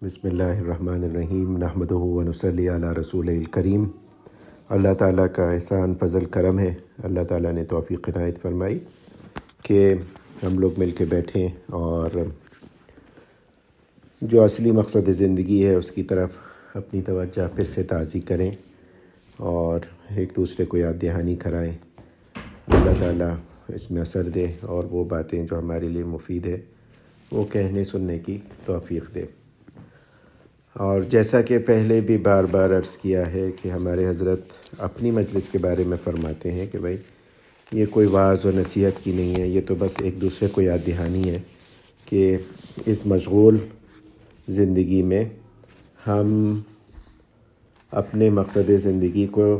بسم اللہ الرحمن الرحیم نحمدہ و نصلی علی رسول الکریم۔ اللہ تعالیٰ کا احسان فضل کرم ہے، اللہ تعالیٰ نے توفیق عنایت فرمائی کہ ہم لوگ مل کے بیٹھیں اور جو اصلی مقصد زندگی ہے اس کی طرف اپنی توجہ پھر سے تازی کریں اور ایک دوسرے کو یاد دہانی کرائیں۔ اللہ تعالیٰ اس میں اثر دے اور وہ باتیں جو ہمارے لیے مفید ہے وہ کہنے سننے کی توفیق دے۔ اور جیسا کہ پہلے بھی بار بار عرض کیا ہے کہ ہمارے حضرت اپنی مجلس کے بارے میں فرماتے ہیں کہ بھائی یہ کوئی وعظ و نصیحت کی نہیں ہے، یہ تو بس ایک دوسرے کو یاد دہانی ہے کہ اس مشغول زندگی میں ہم اپنے مقصد زندگی کو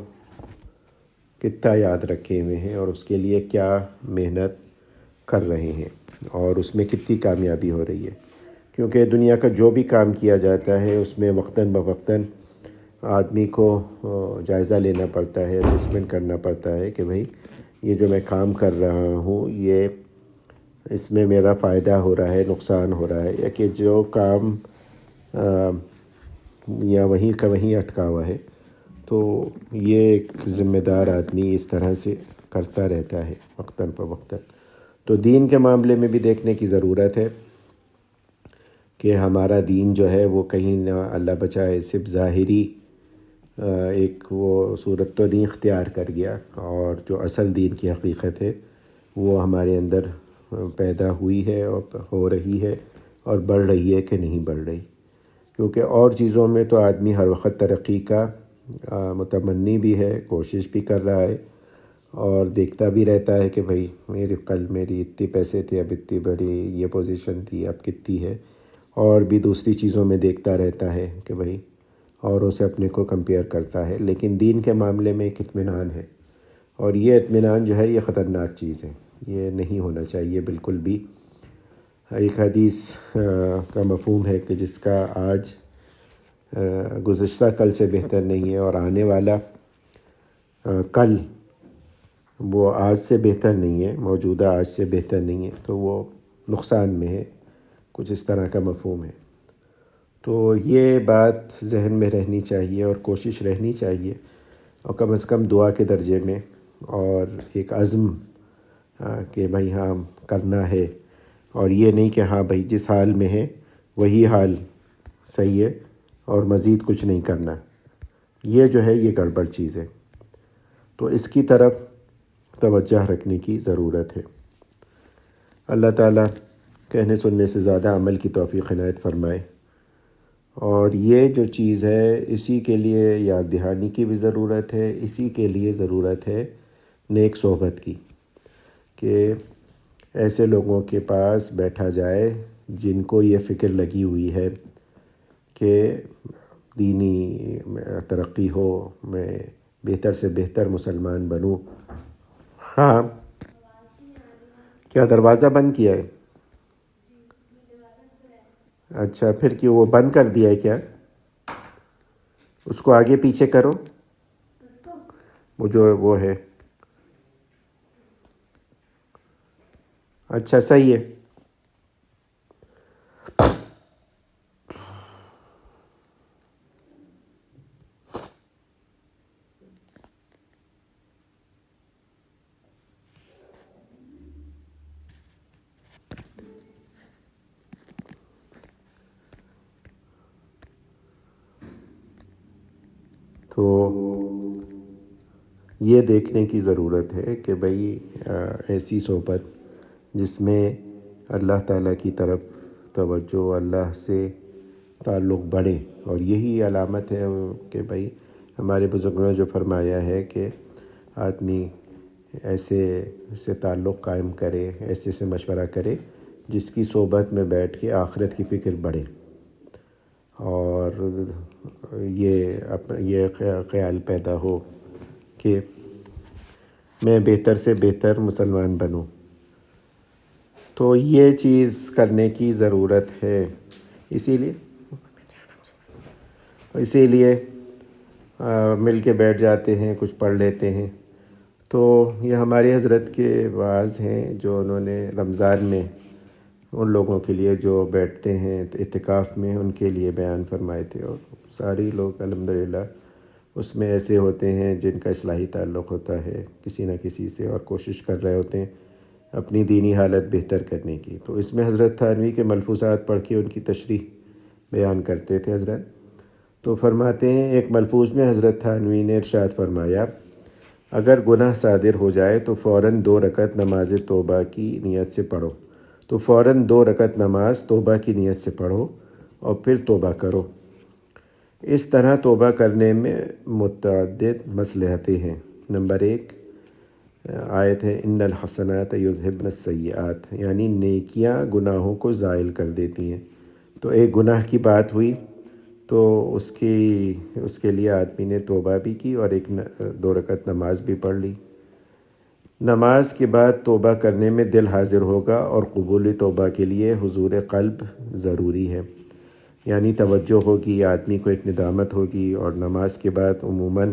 کتنا یاد رکھے ہوئے ہیں اور اس کے لیے کیا محنت کر رہے ہیں اور اس میں کتنی کامیابی ہو رہی ہے، کیونکہ دنیا کا جو بھی کام کیا جاتا ہے اس میں وقتاً بوقتاً آدمی کو جائزہ لینا پڑتا ہے، اسسمنٹ کرنا پڑتا ہے کہ بھئی یہ جو میں کام کر رہا ہوں یہ اس میں میرا فائدہ ہو رہا ہے، نقصان ہو رہا ہے، یا کہ جو کام یا وہیں کا وہیں اٹکا ہوا ہے۔ تو یہ ایک ذمہ دار آدمی اس طرح سے کرتا رہتا ہے وقتاً فوقتاً۔ تو دین کے معاملے میں بھی دیکھنے کی ضرورت ہے کہ ہمارا دین جو ہے وہ کہیں نہ اللہ بچائے صرف ظاہری ایک وہ صورت تو نہیں اختیار کر گیا، اور جو اصل دین کی حقیقت ہے وہ ہمارے اندر پیدا ہوئی ہے اور ہو رہی ہے اور بڑھ رہی ہے کہ نہیں بڑھ رہی، کیونکہ اور چیزوں میں تو آدمی ہر وقت ترقی کا متمنی بھی ہے، کوشش بھی کر رہا ہے اور دیکھتا بھی رہتا ہے کہ بھئی میری اتنے پیسے تھے، اب اتنی بڑی یہ پوزیشن تھی، اب کتنی ہے، اور بھی دوسری چیزوں میں دیکھتا رہتا ہے کہ بھئی اوروں سے اپنے کو کمپیئر کرتا ہے۔ لیکن دین کے معاملے میں ایک اطمینان ہے، اور یہ اطمینان جو ہے یہ خطرناک چیز ہے، یہ نہیں ہونا چاہیے بالکل بھی۔ ایک حدیث کا مفہوم ہے کہ جس کا آج گزشتہ کل سے بہتر نہیں ہے اور آنے والا کل وہ آج سے بہتر نہیں ہے، موجودہ آج سے بہتر نہیں ہے، تو وہ نقصان میں ہے، کچھ اس طرح کا مفہوم ہے۔ تو یہ بات ذہن میں رہنی چاہیے اور کوشش رہنی چاہیے، اور کم از کم دعا کے درجے میں، اور ایک عزم کہ بھئی ہاں کرنا ہے، اور یہ نہیں کہ ہاں بھئی جس حال میں ہے وہی حال صحیح ہے اور مزید کچھ نہیں کرنا، یہ جو ہے یہ گڑبڑ چیز ہے۔ تو اس کی طرف توجہ رکھنے کی ضرورت ہے۔ اللہ تعالیٰ کہنے سننے سے زیادہ عمل کی توفیق عنایت فرمائے، اور یہ جو چیز ہے اسی کے لیے یاد دہانی کی بھی ضرورت ہے، اسی کے لیے ضرورت ہے نیک صحبت کی، کہ ایسے لوگوں کے پاس بیٹھا جائے جن کو یہ فکر لگی ہوئی ہے کہ دینی ترقی ہو، میں بہتر سے بہتر مسلمان بنوں۔ ہاں، کیا دروازہ بند کیا ہے؟ اچھا، پھر کیوں وہ بند کر دیا ہے کیا؟ اس کو آگے پیچھے کرو، وہ جو وہ ہے۔ اچھا صحیح ہے۔ تو یہ دیکھنے کی ضرورت ہے کہ بھئی ایسی صحبت جس میں اللہ تعالیٰ کی طرف توجہ، اللہ سے تعلق بڑھے، اور یہی علامت ہے کہ بھئی ہمارے بزرگوں نے جو فرمایا ہے کہ آدمی ایسے سے تعلق قائم کرے، ایسے سے مشورہ کرے جس کی صحبت میں بیٹھ کے آخرت کی فکر بڑھے، اور یہ خیال پیدا ہو کہ میں بہتر سے بہتر مسلمان بنوں۔ تو یہ چیز کرنے کی ضرورت ہے، اسی لیے مل کے بیٹھ جاتے ہیں، کچھ پڑھ لیتے ہیں۔ تو یہ ہمارے حضرت کے وعظ ہیں جو انہوں نے رمضان میں ان لوگوں کے لیے جو بیٹھتے ہیں اعتکاف میں، ان کے لیے بیان فرمائے تھے۔ اور ساری لوگ الحمدللہ اس میں ایسے ہوتے ہیں جن کا اصلاحی تعلق ہوتا ہے کسی نہ کسی سے، اور کوشش کر رہے ہوتے ہیں اپنی دینی حالت بہتر کرنے کی۔ تو اس میں حضرت تھانوی کے ملفوظات پڑھ کے ان کی تشریح بیان کرتے تھے حضرت۔ تو فرماتے ہیں ایک ملفوظ میں حضرت تھانوی نے ارشاد فرمایا، اگر گناہ صادر ہو جائے تو فوراً 2 رکعت نماز توبہ کی نیت سے پڑھو، تو فوراً 2 رکعت نماز توبہ کی نیت سے پڑھو اور پھر توبہ کرو۔ اس طرح توبہ کرنے میں متعدد مصلحتیں ہیں۔ نمبر 1 آیت ہے ان الحسنات یذہبن السیئات، یعنی نیکیاں گناہوں کو زائل کر دیتی ہیں۔ تو ایک گناہ کی بات ہوئی تو اس کے لیے آدمی نے توبہ بھی کی اور 2 رکعت نماز بھی پڑھ لی۔ نماز کے بعد توبہ کرنے میں دل حاضر ہوگا، اور قبول توبہ کے لیے حضور قلب ضروری ہے، یعنی توجہ ہوگی، آدمی کو ایک ندامت ہوگی، اور نماز کے بعد عموماً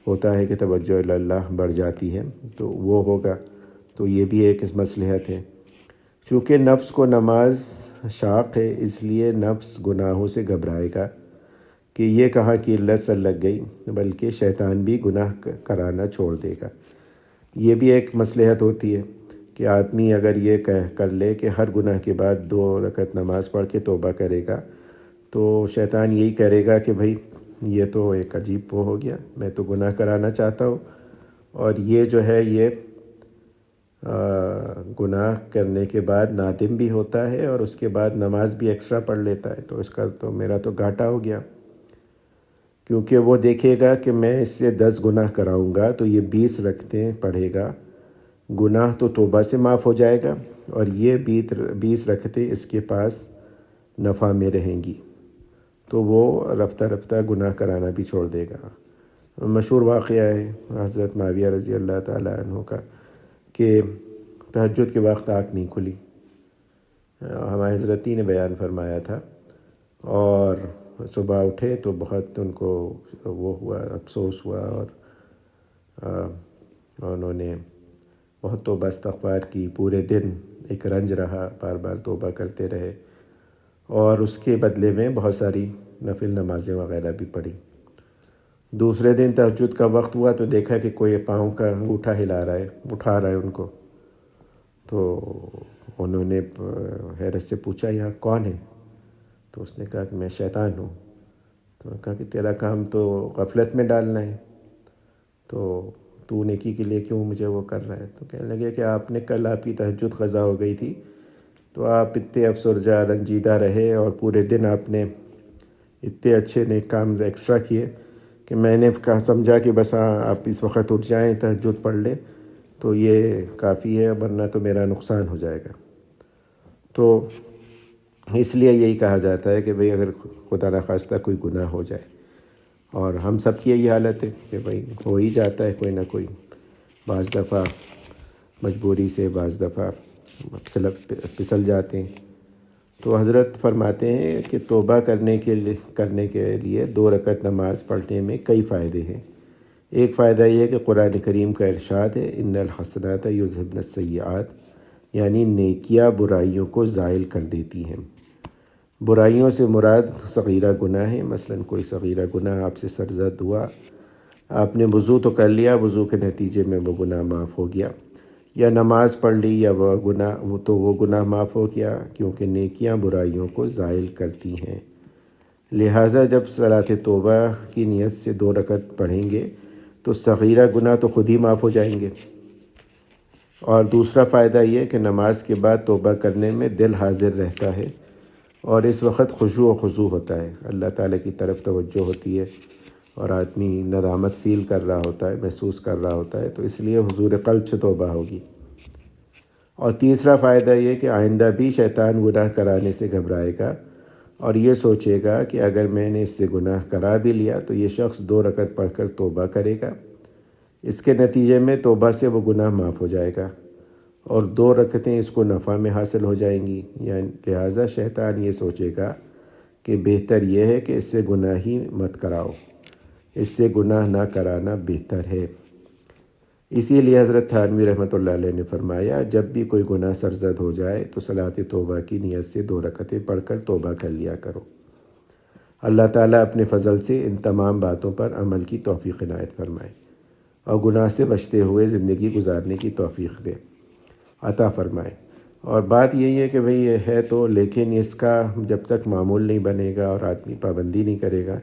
ہوتا ہے کہ توجہ اللہ بڑھ جاتی ہے، تو وہ ہوگا۔ تو یہ بھی ایک مصلحت ہے۔ چونکہ نفس کو نماز شاق ہے، اس لیے نفس گناہوں سے گھبرائے گا کہ یہ کہاں کی لت لگ گئی، بلکہ شیطان بھی گناہ کرانا چھوڑ دے گا۔ یہ بھی ایک مصلحت ہوتی ہے کہ آدمی اگر یہ کر لے کہ ہر گناہ کے بعد 2 رکعت نماز پڑھ کے توبہ کرے گا، تو شیطان یہی کرے گا کہ بھائی یہ تو ایک عجیب وہ ہو گیا، میں تو گناہ کرانا چاہتا ہوں، اور یہ جو ہے یہ گناہ کرنے کے بعد نادم بھی ہوتا ہے، اور اس کے بعد نماز بھی ایکسٹرا پڑھ لیتا ہے، تو اس کا تو میرا تو گھاٹا ہو گیا، کیونکہ وہ دیکھے گا کہ میں اس سے 10 گناہ کراؤں گا تو یہ 20 رکعتیں پڑھے گا، گناہ تو توبہ سے معاف ہو جائے گا، اور یہ 20 رکعتیں اس کے پاس نفع میں رہیں گی، تو وہ رفتہ رفتہ گناہ کرانا بھی چھوڑ دے گا۔ مشہور واقعہ ہے حضرت معاویہ رضی اللہ تعالیٰ عنہ کا کہ تہجد کے وقت آنکھ نہیں کھلی، ہمارے حضرتی نے بیان فرمایا تھا، اور صبح اٹھے تو بہت ان کو وہ ہوا، افسوس ہوا، اور انہوں نے بہت توبہ استغفار کی، پورے دن ایک رنج رہا، بار بار توبہ کرتے رہے، اور اس کے بدلے میں بہت ساری نفل نمازیں وغیرہ بھی پڑھی۔ دوسرے دن تہجد کا وقت ہوا تو دیکھا کہ کوئی پاؤں کا انگوٹھا ہلا رہا ہے، اٹھا رہا ہے ان کو، تو انہوں نے حیرت سے پوچھا یہاں کون ہے؟ تو اس نے کہا کہ میں شیطان ہوں۔ تو کہا کہ تیرا کام تو غفلت میں ڈالنا ہے، تو نیکی کے لیے کیوں مجھے وہ کر رہا ہے؟ تو کہنے لگے کہ آپ نے کل آپ کی تہجد قضا ہو گئی تھی، تو آپ اتنے افسردہ رنجیدہ رہے، اور پورے دن آپ نے اتنے اچھے نیک کام ایکسٹرا کیے کہ میں نے کہا سمجھا کہ بس آپ اس وقت اٹھ جائیں، تہجد پڑھ لیں تو یہ کافی ہے، ورنہ تو میرا نقصان ہو جائے گا۔ تو اس لیے یہی کہا جاتا ہے کہ بھئی اگر خدا نخواستہ کوئی گناہ ہو جائے، اور ہم سب کی یہی حالت ہے کہ بھئی ہو ہی جاتا ہے کوئی نہ کوئی، بعض دفعہ مجبوری سے، بعض دفعہ پھسل جاتے ہیں۔ تو حضرت فرماتے ہیں کہ توبہ کرنے کے لیے 2 رکعت نماز پڑھنے میں کئی فائدے ہیں۔ ایک فائدہ یہ ہے کہ قرآن کریم کا ارشاد ہے ان الحسنات یذہبن السیئات، یعنی نیکیاں برائیوں کو زائل کر دیتی ہیں۔ برائیوں سے مراد صغیرہ گناہ ہے، مثلا کوئی صغیرہ گناہ آپ سے سرزد ہوا، آپ نے وضو تو کر لیا، وضو کے نتیجے میں وہ گناہ معاف ہو گیا، یا نماز پڑھ لی، یا وہ گناہ معاف ہو گیا، کیونکہ نیکیاں برائیوں کو زائل کرتی ہیں۔ لہٰذا جب صلاۃ توبہ کی نیت سے 2 رکعت پڑھیں گے تو صغیرہ گناہ تو خود ہی معاف ہو جائیں گے۔ اور دوسرا فائدہ یہ کہ نماز کے بعد توبہ کرنے میں دل حاضر رہتا ہے، اور اس وقت خشوع و خضوع ہوتا ہے، اللہ تعالیٰ کی طرف توجہ ہوتی ہے، اور آدمی ندامت فیل کر رہا ہوتا ہے، محسوس کر رہا ہوتا ہے، تو اس لیے حضور قلب سے توبہ ہوگی۔ اور تیسرا فائدہ یہ کہ آئندہ بھی شیطان گناہ کرانے سے گھبرائے گا، اور یہ سوچے گا کہ اگر میں نے اس سے گناہ کرا بھی لیا تو یہ شخص 2 رکعت پڑھ کر توبہ کرے گا، اس کے نتیجے میں توبہ سے وہ گناہ معاف ہو جائے گا، اور 2 رکعتیں اس کو نفع میں حاصل ہو جائیں گی، یعنی لہٰذا شیطان یہ سوچے گا کہ بہتر یہ ہے کہ اس سے گناہ ہی مت کراؤ، اس سے گناہ نہ کرانا بہتر ہے۔ اسی لیے حضرت تھانوی رحمۃ اللہ علیہ نے فرمایا جب بھی کوئی گناہ سرزد ہو جائے تو صلاۃ توبہ کی نیت سے 2 رکعتیں پڑھ کر توبہ کر لیا کرو۔ اللہ تعالیٰ اپنے فضل سے ان تمام باتوں پر عمل کی توفیق عنایت فرمائے اور گناہ سے بچتے ہوئے زندگی گزارنے کی توفیق دے، عطا فرمائے۔ اور بات یہی ہے کہ بھئی یہ ہے تو، لیکن اس کا جب تک معمول نہیں بنے گا اور آدمی پابندی نہیں کرے گا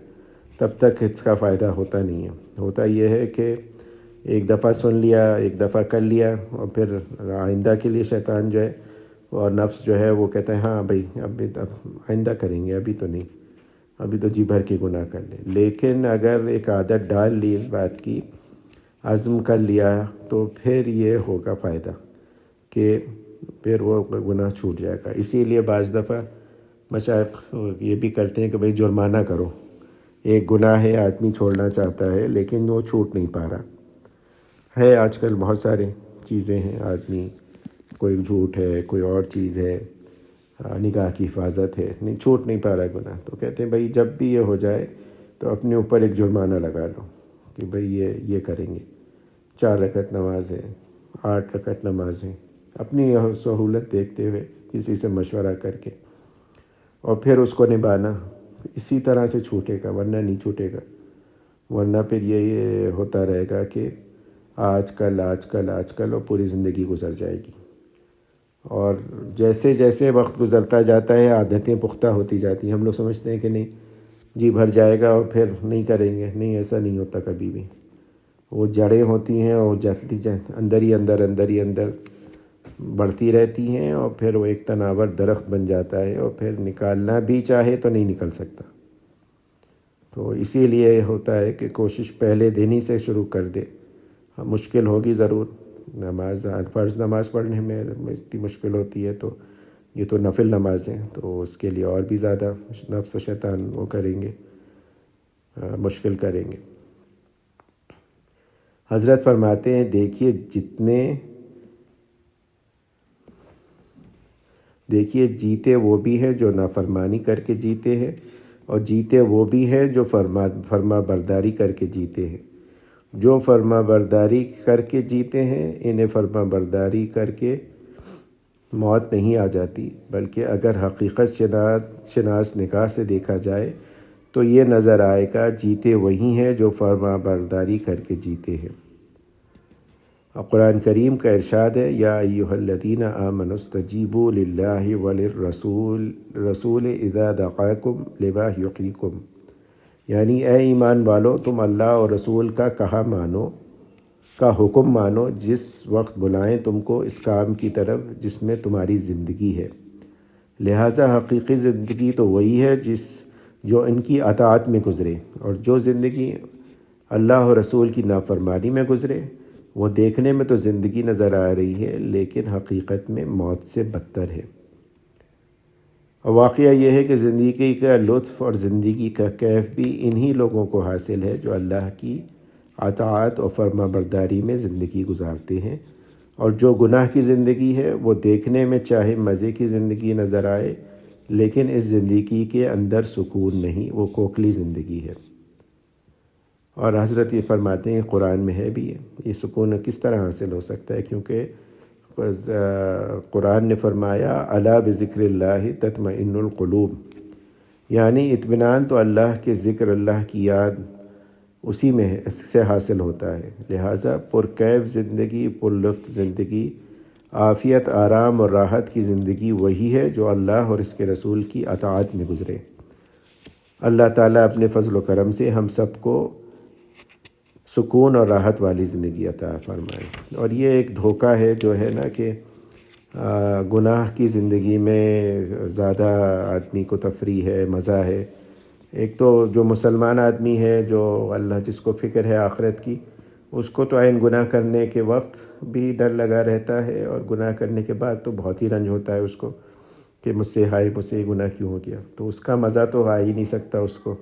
تب تک اس کا فائدہ ہوتا نہیں ہے۔ ہوتا یہ ہے کہ ایک دفعہ سن لیا، ایک دفعہ کر لیا، اور پھر آئندہ کے لیے شیطان جو ہے اور نفس جو ہے وہ کہتے ہیں ہاں بھئی اب آئندہ کریں گے، ابھی تو نہیں، ابھی تو جی بھر کے گناہ کر لیں۔ لیکن اگر ایک عادت ڈال لی اس بات کی، عزم کر لیا، تو پھر یہ ہوگا فائدہ کہ پھر وہ گناہ چھوٹ جائے گا۔ اسی لیے بعض دفعہ مشائخ یہ بھی کرتے ہیں کہ بھئی جرمانہ کرو، ایک گناہ ہے آدمی چھوڑنا چاہتا ہے لیکن وہ چھوٹ نہیں پا رہا ہے۔ آج کل بہت سارے چیزیں ہیں، آدمی کوئی جھوٹ ہے، کوئی اور چیز ہے، نگاہ کی حفاظت ہے، نہیں چھوٹ نہیں پا رہا گناہ، تو کہتے ہیں بھئی جب بھی یہ ہو جائے تو اپنے اوپر ایک جرمانہ لگا لو کہ بھئی یہ کریں گے، 4 رکعت نماز ہے، 8 رکعت نماز ہے، اپنی سہولت دیکھتے ہوئے کسی سے مشورہ کر کے، اور پھر اس کو نبھانا، اسی طرح سے چھوٹے گا، ورنہ نہیں چھوٹے گا۔ ورنہ پھر یہ ہوتا رہے گا کہ آج کل اور پوری زندگی گزر جائے گی۔ اور جیسے جیسے وقت گزرتا جاتا ہے عادتیں پختہ ہوتی جاتی ہیں۔ ہم لوگ سمجھتے ہیں کہ نہیں جی بھر جائے گا اور پھر نہیں کریں گے، نہیں، ایسا نہیں ہوتا کبھی بھی۔ وہ جڑیں ہوتی ہیں اور اندر ہی اندر بڑھتی رہتی ہیں، اور پھر وہ ایک تناور درخت بن جاتا ہے، اور پھر نکالنا بھی چاہے تو نہیں نکل سکتا۔ تو اسی لیے ہوتا ہے کہ کوشش پہلے دن ہی سے شروع کر دے۔ مشکل ہوگی ضرور، نماز فرض نماز پڑھنے میں اتنی مشکل ہوتی ہے، تو یہ تو نفل نماز ہیں، تو اس کے لیے اور بھی زیادہ نفس و شیطان وہ کریں گے، مشکل کریں گے۔ حضرت فرماتے ہیں دیکھیے جیتے وہ بھی ہیں جو نافرمانی کر کے جیتے ہیں، اور جیتے وہ بھی ہیں جو فرما برداری کر کے جیتے ہیں۔ جو فرما برداری کر کے جیتے ہیں انہیں فرما برداری کر کے موت نہیں آ جاتی، بلکہ اگر حقیقت شناس نگاہ سے دیکھا جائے تو یہ نظر آئے گا جیتے وہی ہیں جو فرما برداری کر کے جیتے ہیں۔ اور قرآن کریم کا ارشاد ہے یا ایھا الذین آمنوا استجیبوا للہ وللرسول اذا دعاکم لما یحییکم، یعنی اے ایمان والو تم اللہ اور رسول کا حکم مانو جس وقت بلائیں تم کو اس کام کی طرف جس میں تمہاری زندگی ہے۔ لہٰذا حقیقی زندگی تو وہی ہے جو ان کی اطاعت میں گزرے، اور جو زندگی اللہ اور رسول کی نافرمانی میں گزرے وہ دیکھنے میں تو زندگی نظر آ رہی ہے لیکن حقیقت میں موت سے بدتر ہے۔ اور واقعہ یہ ہے کہ زندگی کا لطف اور زندگی کا کیف بھی انہی لوگوں کو حاصل ہے جو اللہ کی اطاعت اور فرما برداری میں زندگی گزارتے ہیں، اور جو گناہ کی زندگی ہے وہ دیکھنے میں چاہے مزے کی زندگی نظر آئے لیکن اس زندگی کے اندر سکون نہیں، وہ کھوکھلی زندگی ہے۔ اور حضرت یہ فرماتے ہیں قرآن میں ہے بھی یہ سکون کس طرح حاصل ہو سکتا ہے، کیونکہ قرآن نے فرمایا الا بذکر اللہ تطمئن القلوب، یعنی اطمینان تو اللہ کے ذکر، اللہ کی یاد اسی میں ہے، اس سے حاصل ہوتا ہے۔ لہٰذا پرکیف زندگی، پرلطف زندگی، عافیت، آرام اور راحت کی زندگی وہی ہے جو اللہ اور اس کے رسول کی اطاعت میں گزرے۔ اللہ تعالیٰ اپنے فضل و کرم سے ہم سب کو سکون اور راحت والی زندگی عطا فرمائے۔ اور یہ ایک دھوکہ ہے جو ہے نا کہ گناہ کی زندگی میں زیادہ آدمی کو تفریح ہے، مزہ ہے۔ ایک تو جو مسلمان آدمی ہے، جو اللہ جس کو فکر ہے آخرت کی، اس کو تو عین گناہ کرنے کے وقت بھی ڈر لگا رہتا ہے، اور گناہ کرنے کے بعد تو بہت ہی رنج ہوتا ہے اس کو کہ مجھ سے گناہ کیوں ہو گیا، تو اس کا مزہ تو آ ہی نہیں سکتا اس کو،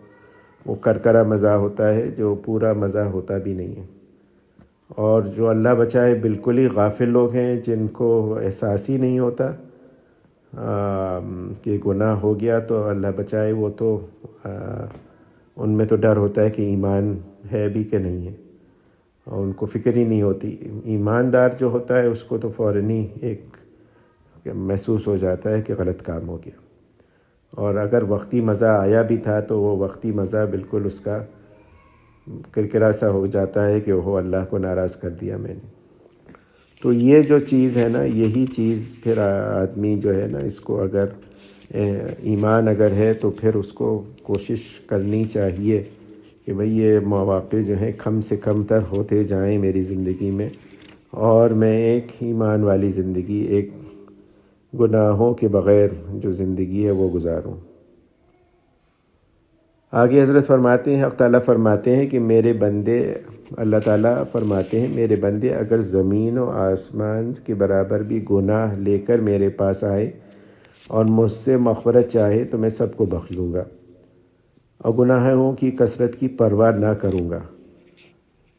وہ کرکرا مزہ ہوتا ہے جو پورا مزہ ہوتا بھی نہیں ہے۔ اور جو اللہ بچائے بالکل ہی غافل لوگ ہیں جن کو احساس ہی نہیں ہوتا کہ گناہ ہو گیا، تو اللہ بچائے، وہ تو ان میں تو ڈر ہوتا ہے کہ ایمان ہے بھی کہ نہیں ہے۔ اور ان کو فکر ہی نہیں ہوتی۔ ایماندار جو ہوتا ہے اس کو تو فوراً ہی ایک محسوس ہو جاتا ہے کہ غلط کام ہو گیا، اور اگر وقتی مزہ آیا بھی تھا تو وہ وقتی مزہ بالکل اس کا کرکرا سا ہو جاتا ہے کہ وہ اللہ کو ناراض کر دیا میں نے۔ تو یہ جو چیز ہے نا، یہی چیز پھر آدمی جو ہے نا، اس کو اگر ایمان اگر ہے تو پھر اس کو کوشش کرنی چاہیے کہ بھئی یہ مواقع جو ہیں کم سے کم تر ہوتے جائیں میری زندگی میں، اور میں ایک ایمان والی زندگی، ایک گناہوں کے بغیر جو زندگی ہے وہ گزاروں۔ آگے حضرت فرماتے ہیں، حق تعالیٰ فرماتے ہیں کہ میرے بندے، اللہ تعالیٰ فرماتے ہیں میرے بندے اگر زمین و آسمان کے برابر بھی گناہ لے کر میرے پاس آئے اور مجھ سے مغفرت چاہے تو میں سب کو بخش دوں گا، اور گناہوں کی کثرت کی پرواہ نہ کروں گا۔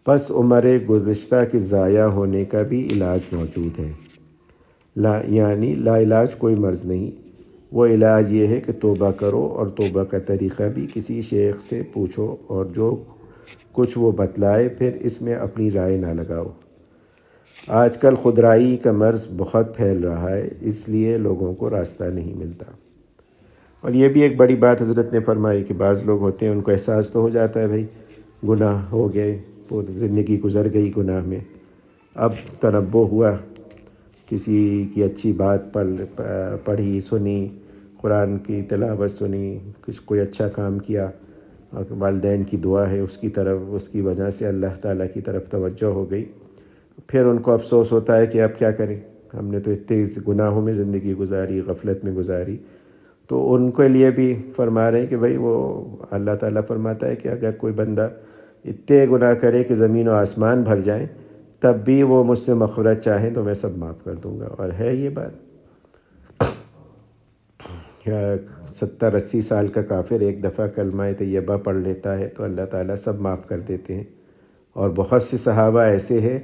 پس عمر گزشتہ کے ضائع ہونے کا بھی علاج موجود ہے، یعنی لا علاج کوئی مرض نہیں، وہ علاج یہ ہے کہ توبہ کرو، اور توبہ کا طریقہ بھی کسی شیخ سے پوچھو، اور جو کچھ وہ بتلائے پھر اس میں اپنی رائے نہ لگاؤ۔ آج کل خودرائی کا مرض بہت پھیل رہا ہے، اس لیے لوگوں کو راستہ نہیں ملتا۔ اور یہ بھی ایک بڑی بات حضرت نے فرمائی کہ بعض لوگ ہوتے ہیں ان کو احساس تو ہو جاتا ہے بھئی گناہ ہو گئے، پوری زندگی گزر گئی گناہ میں، اب تنبہ ہوا، کسی کی اچھی بات پڑھی سنی، قرآن کی تلاوت سنی، کوئی اچھا کام کیا، اور والدین کی دعا ہے اس کی طرف، اس کی وجہ سے اللہ تعالیٰ کی طرف توجہ ہو گئی، پھر ان کو افسوس ہوتا ہے کہ اب کیا کریں، ہم نے تو اتنے گناہوں میں زندگی گزاری، غفلت میں گزاری۔ تو ان کے لیے بھی فرما رہے ہیں کہ بھئی وہ اللہ تعالیٰ فرماتا ہے کہ اگر کوئی بندہ اتنے گناہ کرے کہ زمین و آسمان بھر جائیں تب بھی وہ مجھ سے مغفرت چاہیں تو میں سب معاف کر دوں گا۔ اور ہے یہ بات، 70-80 سال کا کافر ایک دفعہ کلمہ طیبہ پڑھ لیتا ہے تو اللہ تعالیٰ سب معاف کر دیتے ہیں۔ اور بہت سے صحابہ ایسے ہیں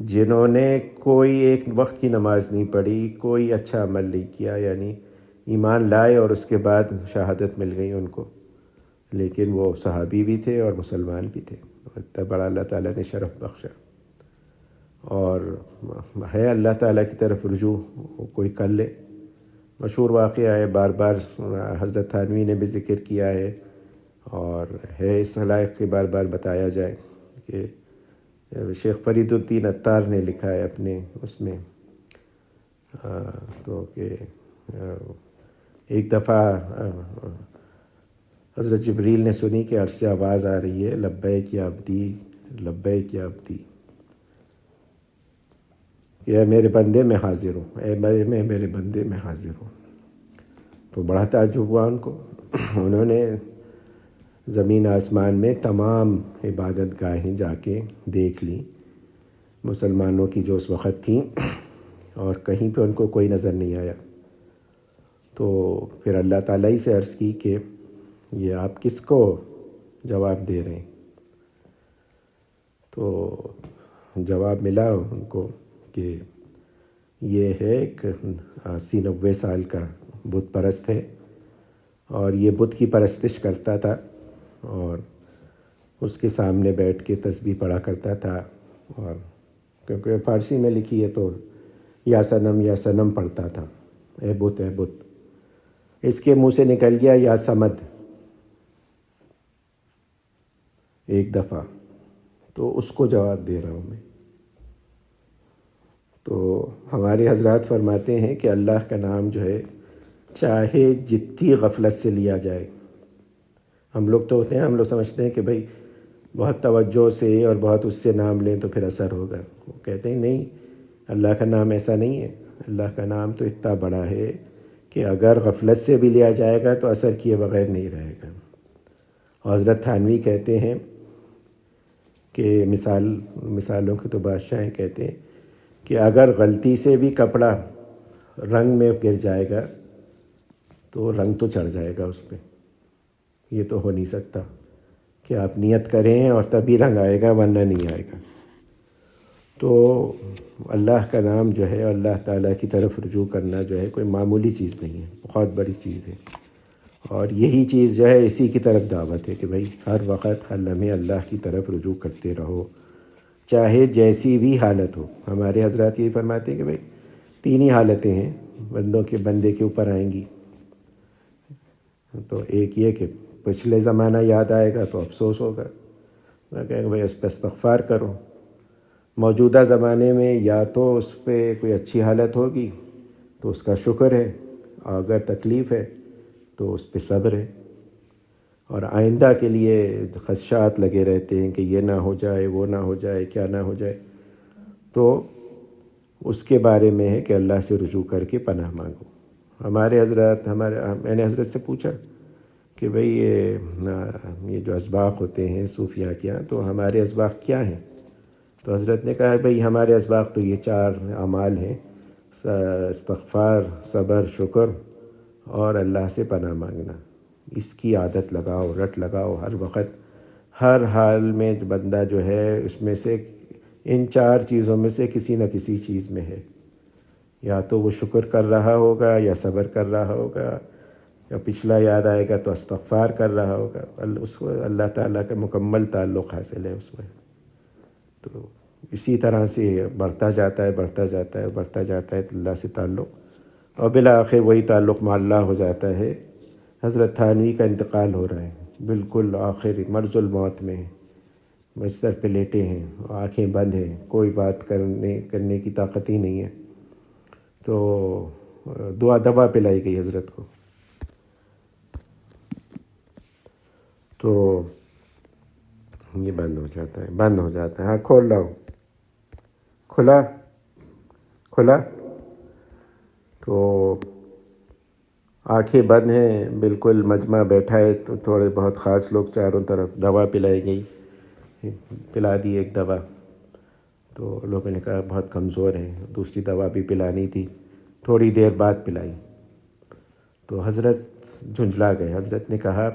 جنہوں نے کوئی ایک وقت کی نماز نہیں پڑھی، کوئی اچھا عمل نہیں کیا، یعنی ایمان لائے اور اس کے بعد شہادت مل گئی ان کو، لیکن وہ صحابی بھی تھے اور مسلمان بھی تھے، اتنا بڑا اللہ تعالیٰ نے شرف بخشا۔ اور ہے اللہ تعالیٰ کی طرف رجوع، کوئی کر لے۔ مشہور واقعہ ہے، بار بار حضرت تھانوی نے بھی ذکر کیا ہے، اور ہے اس لائق کہ بار بار بتایا جائے کہ شیخ فرید الدین عطار نے لکھا ہے اپنے اس میں، تو کہ ایک دفعہ حضرت جبریل نے سنی کہ عرش سے آواز آ رہی ہے، لبیک یا عبدی، لبیک یا عبدی، کہ اے میرے بندے میں حاضر ہوں، اے میرے بندے میں حاضر ہوں۔ تو بڑا تعجب ہوا ان کو، انہوں نے زمین آسمان میں تمام عبادت گاہیں جا کے دیکھ لی مسلمانوں کی جو اس وقت تھیں، اور کہیں پہ ان کو کوئی نظر نہیں آیا۔ تو پھر اللہ تعالیٰ ہی سے عرض کی کہ یہ آپ کس کو جواب دے رہے ہیں؟ تو جواب ملا ان کو کہ یہ ہے ایک 80-90 سال کا بت پرست ہے، اور یہ بت کی پرستش کرتا تھا، اور اس کے سامنے بیٹھ کے تسبیح پڑھا کرتا تھا، اور کیونکہ فارسی میں لکھی ہے تو یا سنم پڑھتا تھا، اے بت اے بت۔ اس کے منہ سے نکل گیا یا سمد ایک دفعہ، تو اس کو جواب دے رہا ہوں میں۔ تو ہمارے حضرات فرماتے ہیں کہ اللہ کا نام جو ہے چاہے جتنی غفلت سے لیا جائے، ہم لوگ تو ہوتے ہیں، ہم لوگ سمجھتے ہیں کہ بھئی بہت توجہ سے اور بہت اس سے نام لیں تو پھر اثر ہوگا، وہ کہتے ہیں نہیں، اللہ کا نام ایسا نہیں ہے، اللہ کا نام تو اتنا بڑا ہے کہ اگر غفلت سے بھی لیا جائے گا تو اثر کیے بغیر نہیں رہے گا۔ اور حضرت تھانوی کہتے ہیں کہ مثالوں کے تو بادشاہ ہیں، کہتے ہیں کہ اگر غلطی سے بھی کپڑا رنگ میں گر جائے گا تو رنگ تو چڑھ جائے گا اس پہ، یہ تو ہو نہیں سکتا کہ آپ نیت کریں اور تبھی رنگ آئے گا ورنہ نہیں آئے گا۔ تو اللہ کا نام جو ہے، اللہ تعالیٰ کی طرف رجوع کرنا جو ہے کوئی معمولی چیز نہیں ہے، بہت بڑی چیز ہے، اور یہی چیز جو ہے اسی کی طرف دعوت ہے کہ بھئی ہر وقت ہر لمحے اللہ کی طرف رجوع کرتے رہو، چاہے جیسی بھی حالت ہو. ہمارے حضرات یہی فرماتے ہیں کہ بھائی 3 ہی حالتیں ہیں بندے کے اوپر آئیں گی. تو ایک یہ کہ پچھلے زمانہ یاد آئے گا تو افسوس ہوگا، میں کہیں گے بھائی اس پہ استغفار کرو. موجودہ زمانے میں یا تو اس پہ کوئی اچھی حالت ہوگی تو اس کا شکر ہے، اور اگر تکلیف ہے تو اس پہ صبر ہے. اور آئندہ کے لیے خدشات لگے رہتے ہیں کہ یہ نہ ہو جائے، وہ نہ ہو جائے، کیا نہ ہو جائے. تو اس کے بارے میں ہے کہ اللہ سے رجوع کر کے پناہ مانگو. میں نے حضرت سے پوچھا کہ بھئی یہ جو اسباق ہوتے ہیں صوفیاء کے یہاں، تو ہمارے اسباق کیا ہیں؟ تو حضرت نے کہا بھئی ہمارے اسباق تو یہ 4 اعمال ہیں: استغفار، صبر، شکر اور اللہ سے پناہ مانگنا. اس کی عادت لگاؤ، رٹ لگاؤ ہر وقت، ہر حال میں بندہ جو ہے اس میں سے ان 4 چیزوں میں سے کسی نہ کسی چیز میں ہے. یا تو وہ شکر کر رہا ہوگا، یا صبر کر رہا ہوگا، یا پچھلا یاد آئے گا تو استغفار کر رہا ہوگا. اس کو اللہ تعالیٰ کا مکمل تعلق حاصل ہے اس میں. تو اسی طرح سے بڑھتا جاتا ہے اللہ سے تعلق، اور بالآخر وہی تعلق مع اللہ ہو جاتا ہے. حضرت تھانوی کا انتقال ہو رہا ہے، بالکل آخر مرض الموت میں ہے، بستر پہ لیٹے ہیں، آنکھیں بند ہیں، کوئی بات کرنے کی طاقت ہی نہیں ہے. تو دوا پلائی گئی حضرت کو. تو یہ بند ہو جاتا ہے. ہاں کھول رہا ہوں، کھلا. تو آنکھیں بند ہیں، بالکل مجمع بیٹھا ہے، تو تھوڑے بہت خاص لوگ چاروں طرف. دوا پلائی گئی، پلا دی ایک دوا. تو لوگوں نے کہا بہت کمزور ہیں، دوسری دوا بھی پلانی تھی. تھوڑی دیر بعد پلائی تو حضرت جھنجھلا گئے. حضرت نے کہا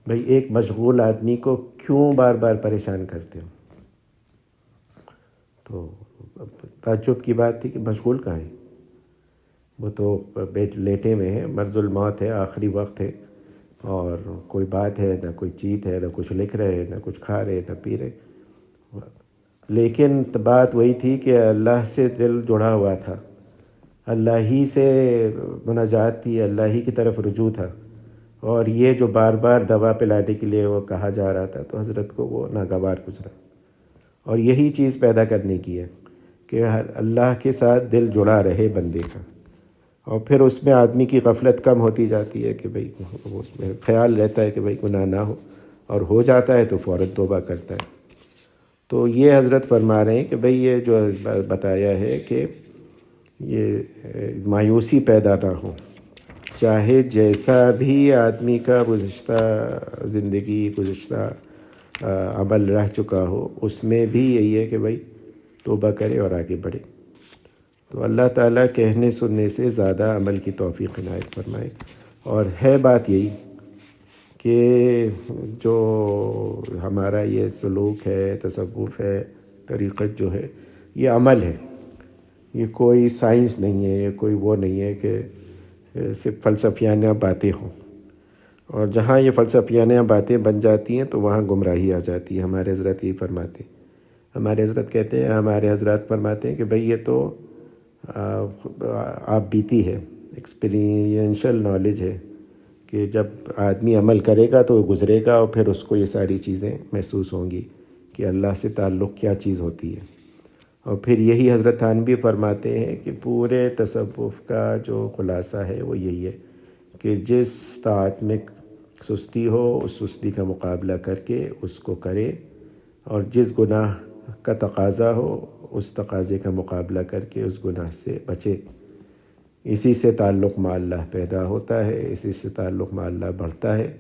بھئی ایک مشغول آدمی کو کیوں بار بار پریشان کرتے ہو؟ تو تعجب کی بات تھی کہ مشغول کہاں ہے؟ وہ تو لیٹے میں ہیں، مرض الموت ہے، آخری وقت ہے، اور کوئی بات ہے نہ، کوئی چیت ہے نہ، کچھ لکھ رہے نہ، کچھ کھا رہے نہ پی رہے. لیکن بات وہی تھی کہ اللہ سے دل جڑا ہوا تھا، اللہ ہی سے مناجات تھی، اللہ ہی کی طرف رجوع تھا. اور یہ جو بار بار دوا پلانے کے لیے وہ کہا جا رہا تھا، تو حضرت کو وہ ناگوار گزرا. اور یہی چیز پیدا کرنے کی ہے کہ اللہ کے ساتھ دل جڑا رہے بندے کا، اور پھر اس میں آدمی کی غفلت کم ہوتی جاتی ہے کہ بھئی اس میں خیال رہتا ہے کہ بھئی گناہ نہ ہو، اور ہو جاتا ہے تو فوراً توبہ کرتا ہے. تو یہ حضرت فرما رہے ہیں کہ بھئی یہ جو بتایا ہے کہ یہ مایوسی پیدا نہ ہو، چاہے جیسا بھی آدمی کا گزشتہ زندگی، گزشتہ عمل رہ چکا ہو، اس میں بھی یہی ہے کہ بھئی توبہ کرے اور آگے بڑھے. تو اللہ تعالیٰ کہنے سننے سے زیادہ عمل کی توفیق عنایت فرمائے. اور ہے بات یہی کہ جو ہمارا یہ سلوک ہے، تصوف ہے، طریقت جو ہے، یہ عمل ہے، یہ کوئی سائنس نہیں ہے، یہ کوئی وہ نہیں ہے کہ صرف فلسفیانہ باتیں ہوں. اور جہاں یہ فلسفیانہ باتیں بن جاتی ہیں تو وہاں گمراہی آ جاتی ہے. ہمارے حضرت یہ فرماتے ہیں، ہمارے حضرات فرماتے ہیں کہ بھئی یہ تو آپ بیتی ہے، ایکسپیرینشل نالج ہے، کہ جب آدمی عمل کرے گا تو وہ گزرے گا، اور پھر اس کو یہ ساری چیزیں محسوس ہوں گی کہ اللہ سے تعلق کیا چیز ہوتی ہے. اور پھر یہی حضرت تھانوی فرماتے ہیں کہ پورے تصوف کا جو خلاصہ ہے وہ یہی ہے کہ جس طاعت میں سستی ہو اس سستی کا مقابلہ کر کے اس کو کرے، اور جس گناہ کا تقاضا ہو اس تقاضے کا مقابلہ کر کے اس گناہ سے بچے. اسی سے تعلق مع اللہ پیدا ہوتا ہے، اسی سے تعلق مع اللہ بڑھتا ہے،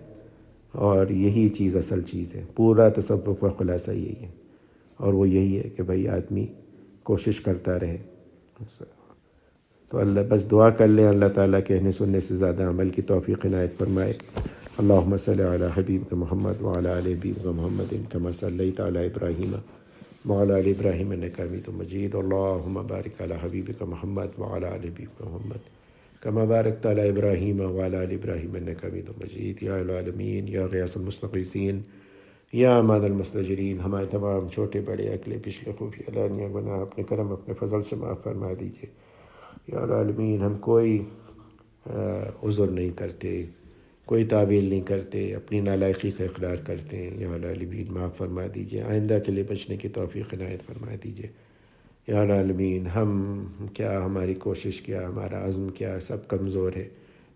اور یہی چیز اصل چیز ہے. پورا تصوف کا خلاصہ یہی ہے، اور وہ یہی ہے کہ بھئی آدمی کوشش کرتا رہے. تو اللہ بس دعا کر لیں اللہ تعالیٰ کہنے سننے سے زیادہ عمل کی توفیق عنایت فرمائے. اللہم صلی علی حبیبک محمد وعلی آل حبیبک محمد کما صلیت علی ابراہیم وعلی آل ابراہیم انک حمید مجید. اللہم بارک علی حبیبک محمد وعلی آل حبیبک محمد کما بارکت علی ابراہیم وعلی آل ابراہیم انک حمید مجید. یا العالمین، یا غیاث المستغیثین، یا امان المستجرین، ہمارے تمام چھوٹے بڑے اگلے پچھلے خفیہ علانیہ گناہ اپنے کرم اپنے فضل سے معاف فرما دیجیے یا العالمین۔ ہم کوئی عذر نہیں کرتے، کوئی تعویل نہیں کرتے، اپنی نالائقی کا اقرار کرتے ہیں یا العالمین، معاف فرما دیجیے، آئندہ کے لیے بچنے کی توفیق عنایت فرما دیجیے یا العالمین۔ ہم کیا، ہماری کوشش کیا، ہمارا عزم کیا، سب کمزور ہے،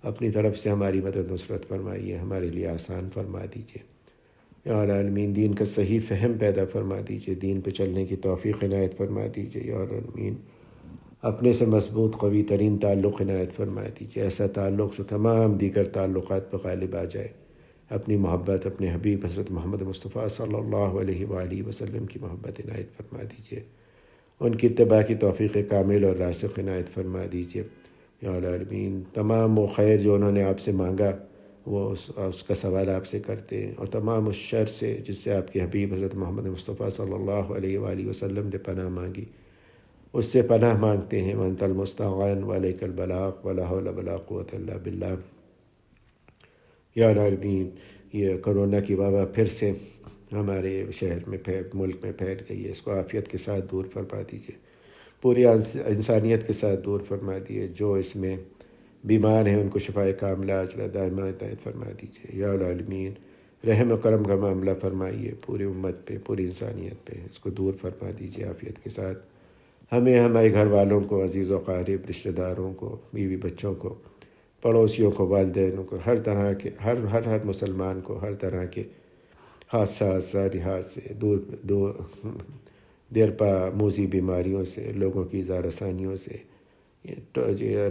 اپنی طرف سے ہماری مدد نصرت فرمائیے، ہمارے لیے آسان فرما دیجیے یا العالمین۔ دین کا صحیح فہم پیدا فرما دیجیے، دین پہ چلنے کی توفیق عنایت فرما دیجیے یا العالمین۔ اپنے سے مضبوط قوی ترین تعلق عنایت فرما دیجیے، ایسا تعلق جو تمام دیگر تعلقات پر غالب آ جائے، اپنی محبت اپنے حبیب حضرت محمد مصطفیٰ صلی اللہ علیہ وآلہ وسلم کی محبت عنایت فرما دیجیے، ان کی اتباع کی توفیق کامل اور راسخ عنایت فرما دیجیے یا العالمین۔ تمام وہ خیر جو انہوں نے آپ سے مانگا وہ اس کا سوال آپ سے کرتے ہیں، اور تمام اس شر سے جس سے آپ کے حبیب حضرت محمد مصطفیٰ صلی اللہ علیہ وآلہ وسلم نے پناہ مانگی، اس سے پناہ مانگتے ہیں۔ وانت المستعان وعلیک البلاغ ولا حول ولا قوۃ الا باللہ یا العالمین۔ یہ کرونا کی وبا پھر سے ہمارے شہر میں ملک میں پھیل گئی ہے، اس کو عافیت کے ساتھ دور فرما دیجیے، پوری انسانیت کے ساتھ دور فرما دیے۔ جو اس میں بیمار ہیں ان کو شفائے کاملہ عاجلہ دائمہ عنایت فرما دیجیے یا العالمین۔ رحم و کرم کا معاملہ فرمائیے پوری امت پہ، پوری انسانیت پہ، اس کو دور فرما دیجیے عافیت کے ساتھ۔ ہمیں، ہمارے گھر والوں کو، عزیز و قارب، رشتہ داروں کو، بیوی بچوں کو، پڑوسیوں کو، والدینوں کو، ہر طرح کے ہر مسلمان کو ہر طرح کے حادثات سارحات سے دور دیرپا موذی بیماریوں سے، لوگوں کی اذا رسانیوں سے،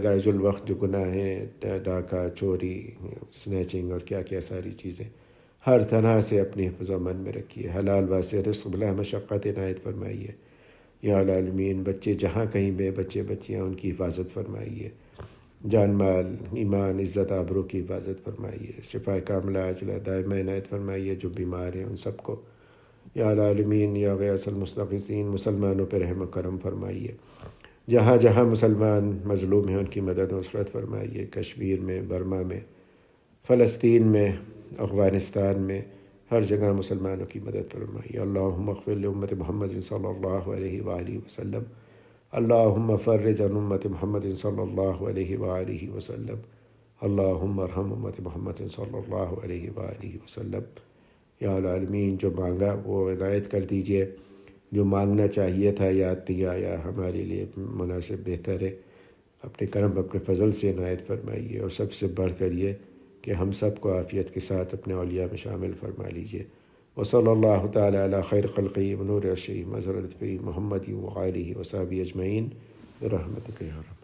رائج الوقت جو گناہ ہیں، ڈاکہ، چوری، سنیچنگ اور کیا کیا ساری چیزیں، ہر طرح سے اپنی حفظ و امن میں رکھیے، حلال واسع رزق بلا مشقت عنایت فرمائیے یا العالمین۔ بچے جہاں کہیں بے، بچے بچیاں، ان کی حفاظت فرمائیے، جان مال ایمان عزت آبرو کی حفاظت فرمائیے، شفا کاملہ عاجلہ دائمہ عنایت فرمائیے۔ جو بیمار ہیں ان سب کو یا العالمین یا غیاث المستغیثین، مسلمانوں پہ رحم و کرم فرمائیے، جہاں جہاں مسلمان مظلوم ہیں ان کی مدد و نصرت فرمائیے، کشمیر میں، برما میں، فلسطین میں، افغانستان میں، ہر جگہ مسلمانوں کی مدد فرمائیے۔ اللہم اغفر لامت محمد صلی اللہ علیہ وآلہ وسلم، اللہم فرج عن امت محمد صلی اللہ علیہ وآلہ وسلم، اللہم ارحم امت محمد صلی اللہ علیہ وآلہ وسلم یا العالمین۔ جو مانگا وہ عنایت کر دیجیے، جو مانگنا چاہیے تھا یاد نہیں آیا، ہمارے لیے مناسب بہتر ہے، اپنے کرم اپنے فضل سے عنایت فرمائیے، اور سب سے بڑھ کر یہ کہ ہم سب کو عافیت کے ساتھ اپنے اولیاء میں شامل فرما لیجیے۔ وصلی اللہ تعالی علی خیر خلقہ ونور عرشہ حضرت محمد وآلہ وصحبہ اجمعین برحمتک یا رب۔